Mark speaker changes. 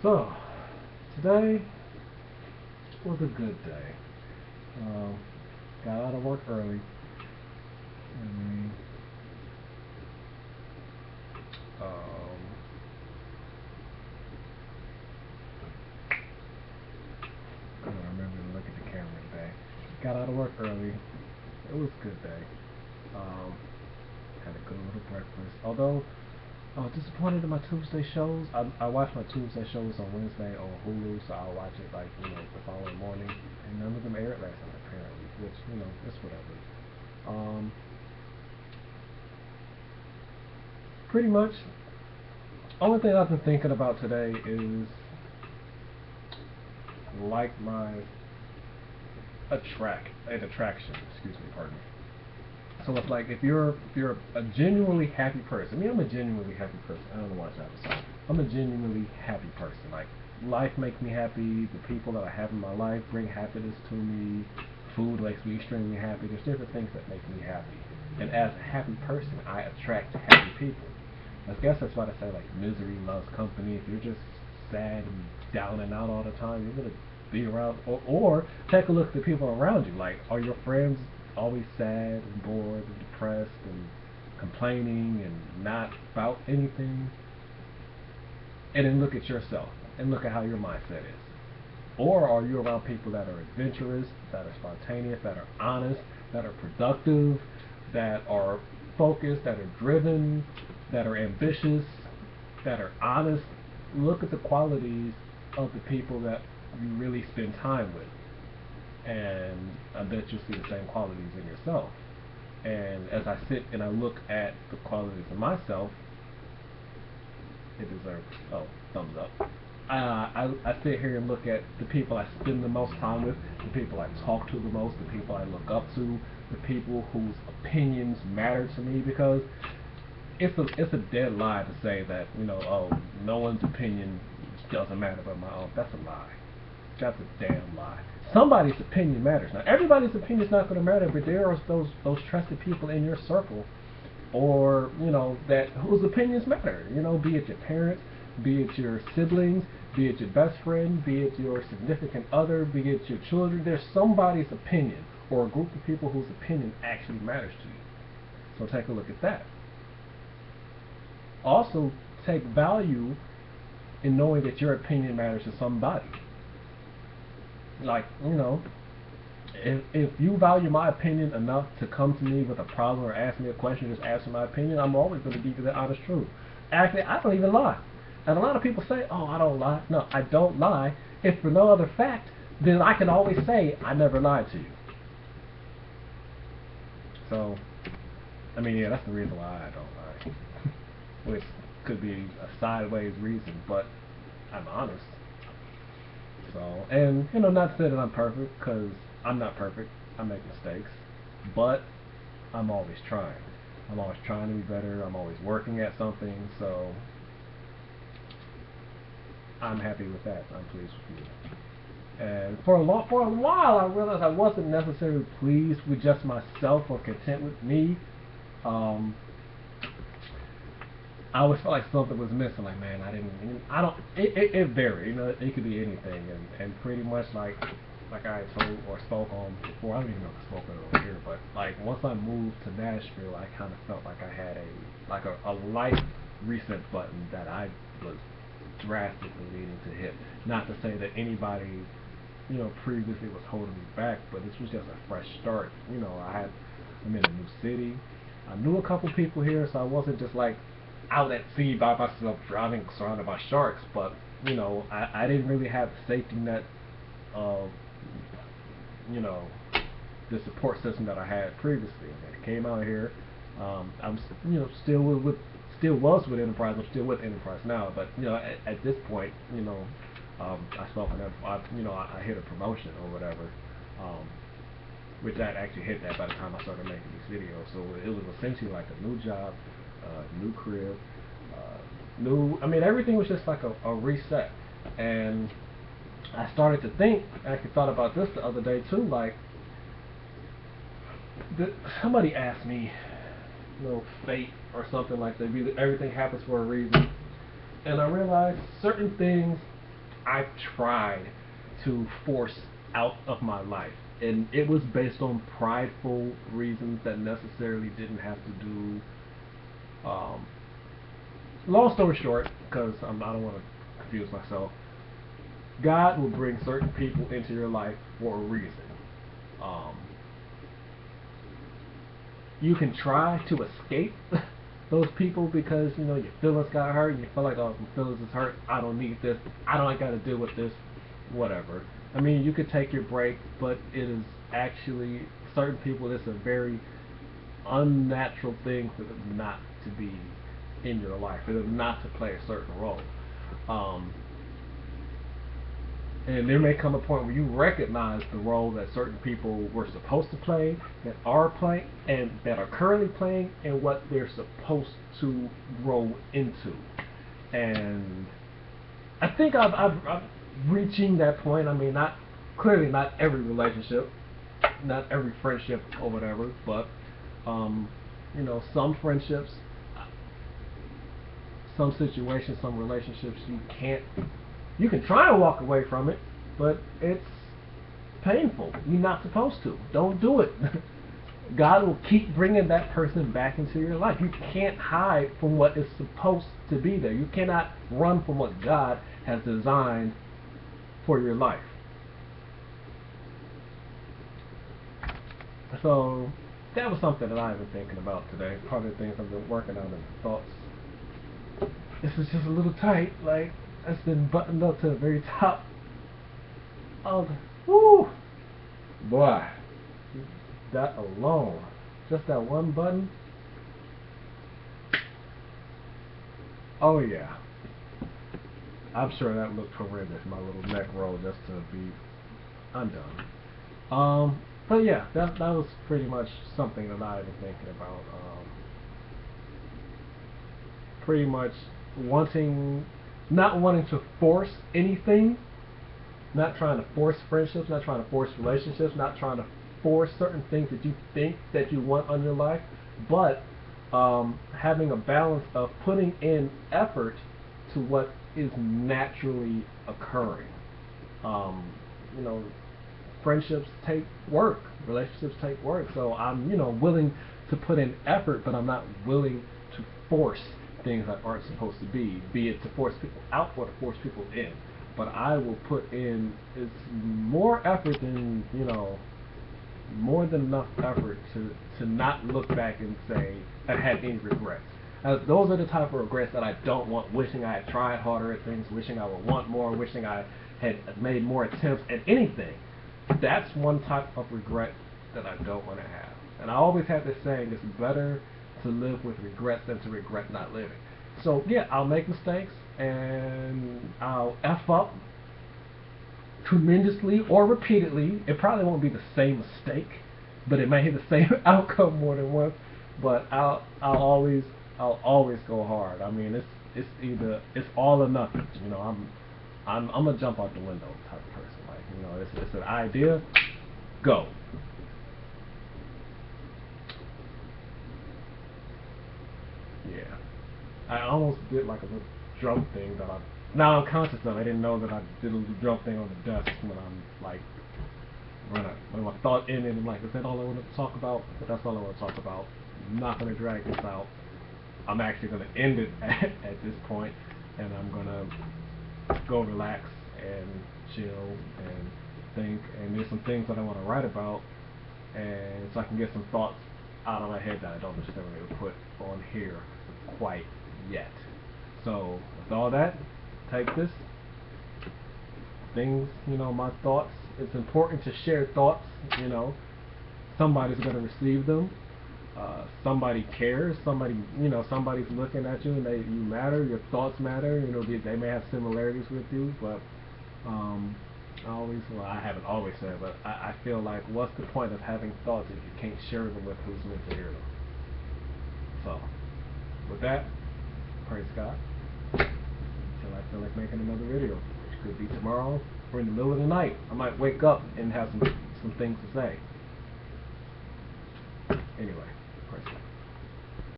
Speaker 1: So, today was a good day. Um, got out of work early. And, um, I don't remember to look at the camera today. Got out of work early. It was a good day. Um, had a good little breakfast. Although I was disappointed in my Tuesday shows. I watch my Tuesday shows on Wednesday on Hulu, so I'll watch it like the following morning, and none of them aired last night apparently, which it's whatever. Um, Pretty much, only thing I've been thinking about today is like my an attraction. Excuse me, pardon me. So it's like if you're a genuinely happy person. I'm a genuinely happy person. I don't know why I was saying. I'm a genuinely happy person. Like life makes me happy. The people that I have in my life bring happiness to me. Food makes me extremely happy. There's different things that make me happy. And as a happy person, I attract happy people. I guess that's why they say like misery loves company. If you're just sad and down and out all the time, you're gonna be around. Or take a look at the people around you. Like, are your friends always sad and bored and depressed and complaining and not about anything? And then look at yourself and look at how your mindset is. Or are you around people that are adventurous, that are spontaneous, that are honest, that are productive, that are focused, that are driven, that are ambitious, that are honest? Look at the qualities of the people that you really spend time with, and I bet you'll see the same qualities in yourself. And as I sit and I look at the qualities of myself, it deserves thumbs up. I sit here and look at the people I spend the most time with, the people I talk to the most, the people I look up to, the people whose opinions matter to me, because it's a dead lie to say that no one's opinion doesn't matter but my own. That's a lie. That's a damn lie. Somebody's opinion matters. Now everybody's opinion is not going to matter, but there are those trusted people in your circle, or that whose opinions matter. Be it your parents, be it your siblings, be it your best friend, be it your significant other, be it your children. There's somebody's opinion or a group of people whose opinion actually matters to you. So take a look at that. Also, take value in knowing that your opinion matters to somebody. Like, if you value my opinion enough to come to me with a problem or ask me a question, just ask me my opinion, I'm always going to give you the honest truth. Actually, I don't even lie. And a lot of people say, oh, I don't lie. No, I don't lie. If for no other fact, then I can always say I never lied to you. So, yeah, that's the reason why I don't lie. Which could be a sideways reason, but I'm honest. So, and not to say that I'm perfect, because I'm not perfect. I make mistakes, but I'm always trying. I'm always trying to be better. I'm always working at something. So, I'm happy with that. I'm pleased with you. And for a while, I realized I wasn't necessarily pleased with just myself or content with me. I always felt like something was missing. Like, man, I don't. It varied. It could be anything, and pretty much like I told or spoke on before. I don't even know if I spoke on it over here, but like once I moved to Nashville, I kind of felt like I had a life reset button that I was drastically needing to hit. Not to say that anybody previously was holding me back, but this was just a fresh start. I'm in a new city. I knew a couple people here, so I wasn't just like out at sea by myself drowning surrounded by sharks, but I didn't really have the safety net of you know the support system that I had previously. And I came out here. I'm still still was with Enterprise. I'm still with Enterprise now, but at this point, I spoke on I hit a promotion or whatever, um, which I actually hit that by the time I started making these videos. So it was essentially like a new job, new crib, new. Everything was just like a reset, and I started to think. I actually thought about this the other day too. Like, somebody asked me, fate or something like that. Everything happens for a reason, and I realized certain things I've tried to force out of my life, and it was based on prideful reasons that necessarily didn't have to do. Um, Long story short, because I don't want to confuse myself, God will bring certain people into your life for a reason. Um, you can try to escape those people because your feelings got hurt and you feel like, oh, my feelings is hurt, I don't need this, I don't got to deal with this, whatever. I mean, you could take your break, but it is actually certain people. It's a very unnatural thing for them not to be in your life, for them not to play a certain role. Um, and there may come a point where you recognize the role that certain people were supposed to play, that are playing, and that are currently playing, and what they're supposed to grow into. And I think I'm reaching that point. I mean, not every relationship, not every friendship or whatever, but some friendships, some situations, some relationships, you can try and walk away from it, but it's painful. You're not supposed to. Don't do it. God will keep bringing that person back into your life. You can't hide from what is supposed to be there. You cannot run from what God has designed for your life. So that was something that I've been thinking about today. Part of the things I've been working on and thoughts. This is just a little tight. Like, it's been buttoned up to the very top of the... Woo! Boy. That alone. Just that one button. Oh yeah. I'm sure that looked horrendous, my little neck roll, just to be undone. But yeah, that was pretty much something that I've been thinking about. Pretty much not wanting to force anything, not trying to force friendships, not trying to force relationships, not trying to force certain things that you think that you want on your life, but having a balance of putting in effort to what is naturally occurring. Friendships take work, relationships take work, so I'm willing to put in effort, but I'm not willing to force things that aren't supposed to be it to force people out or to force people in. But I will put in more effort than more than enough effort to not look back and say I had any regrets. Those are the type of regrets that I don't want, wishing I had tried harder at things, wishing I would want more, wishing I had made more attempts at anything. That's one type of regret that I don't want to have. And I always have this saying, it's better to live with regrets than to regret not living. So yeah, I'll make mistakes and I'll F up tremendously or repeatedly. It probably won't be the same mistake, but it may have the same outcome more than once. But I'll always go hard. I mean, it's all or nothing. I'm gonna jump out the window type of person. Like, it's an idea, go. Yeah, I almost did like a little jump thing that now I'm conscious of. I didn't know that I did a little jump thing on the desk when I'm like when my thought ended. I'm like, is that all I want to talk about? But that's all I want to talk about. I'm not gonna drag this out. I'm actually gonna end it at this point, and I'm gonna go relax and chill and think. And there's some things that I want to write about, and so I can get some thoughts out of my head that I don't necessarily put on here quite yet. So with all that, take this things, my thoughts. It's important to share thoughts. Somebody's going to receive them. Somebody cares. Somebody's looking at you, and you matter. Your thoughts matter. They may have similarities with you, but I haven't always said, but I feel like, what's the point of having thoughts if you can't share them with who's meant to hear them? So, with that, praise God. Until I feel like making another video, which could be tomorrow or in the middle of the night. I might wake up and have some things to say. Anyway.